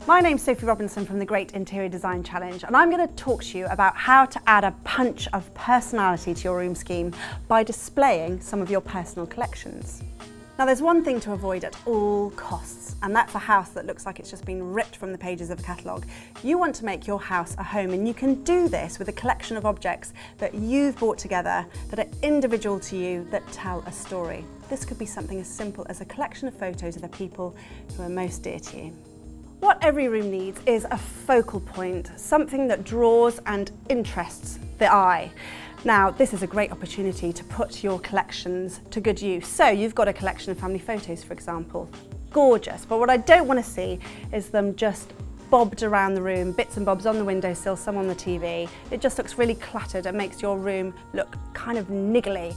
My name's Sophie Robinson from the Great Interior Design Challenge, and I'm going to talk to you about how to add a punch of personality to your room scheme by displaying some of your personal collections. Now, there's one thing to avoid at all costs, and that's a house that looks like it's just been ripped from the pages of a catalogue. You want to make your house a home, and you can do this with a collection of objects that you've brought together that are individual to you, that tell a story. This could be something as simple as a collection of photos of the people who are most dear to you. What every room needs is a focal point, something that draws and interests the eye. Now, this is a great opportunity to put your collections to good use. So you've got a collection of family photos, for example. Gorgeous, but what I don't want to see is them just bobbed around the room, bits and bobs on the windowsill, some on the TV. It just looks really cluttered and makes your room look kind of niggly.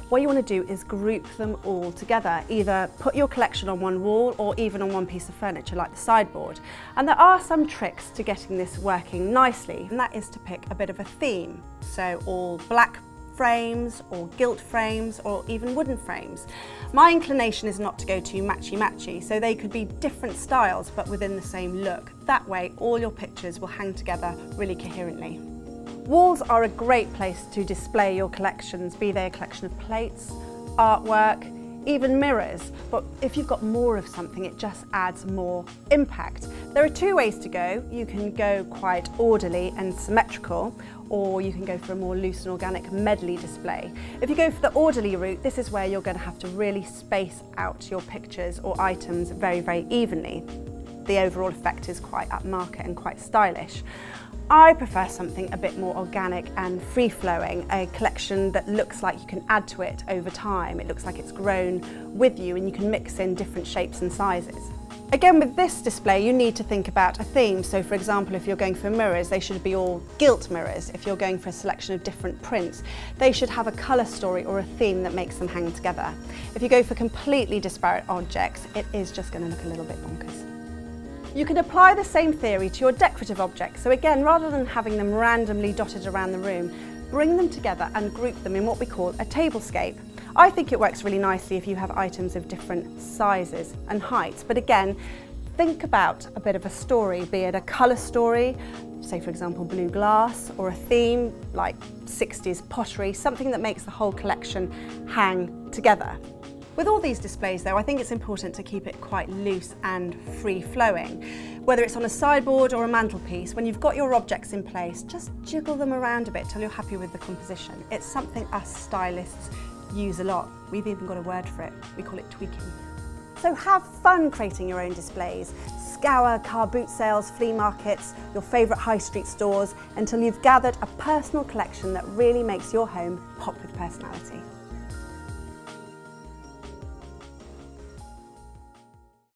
What you want to do is group them all together. Either put your collection on one wall or even on one piece of furniture like the sideboard. And there are some tricks to getting this working nicely, and that is to pick a bit of a theme. So all black frames or gilt frames or even wooden frames. My inclination is not to go too matchy-matchy, so they could be different styles but within the same look. That way all your pictures will hang together really coherently. Walls are a great place to display your collections, be they a collection of plates, artwork, even mirrors, but if you've got more of something, it just adds more impact. There are two ways to go. You can go quite orderly and symmetrical, or you can go for a more loose and organic medley display. If you go for the orderly route, this is where you're going to have to really space out your pictures or items very, very evenly. The overall effect is quite upmarket and quite stylish. I prefer something a bit more organic and free-flowing, a collection that looks like you can add to it over time. It looks like it's grown with you and you can mix in different shapes and sizes. Again, with this display, you need to think about a theme. So for example, if you're going for mirrors, they should be all gilt mirrors. If you're going for a selection of different prints, they should have a colour story or a theme that makes them hang together. If you go for completely disparate objects, it is just going to look a little bit bonkers. You can apply the same theory to your decorative objects. So again, rather than having them randomly dotted around the room, bring them together and group them in what we call a tablescape. I think it works really nicely if you have items of different sizes and heights, but again, think about a bit of a story, be it a colour story, say for example blue glass, or a theme like 60s pottery, something that makes the whole collection hang together. With all these displays though, I think it's important to keep it quite loose and free-flowing. Whether it's on a sideboard or a mantelpiece, when you've got your objects in place, just jiggle them around a bit till you're happy with the composition. It's something us stylists use a lot. We've even got a word for it. We call it tweaking. So have fun creating your own displays. Scour car boot sales, flea markets, your favourite high street stores until you've gathered a personal collection that really makes your home pop with personality.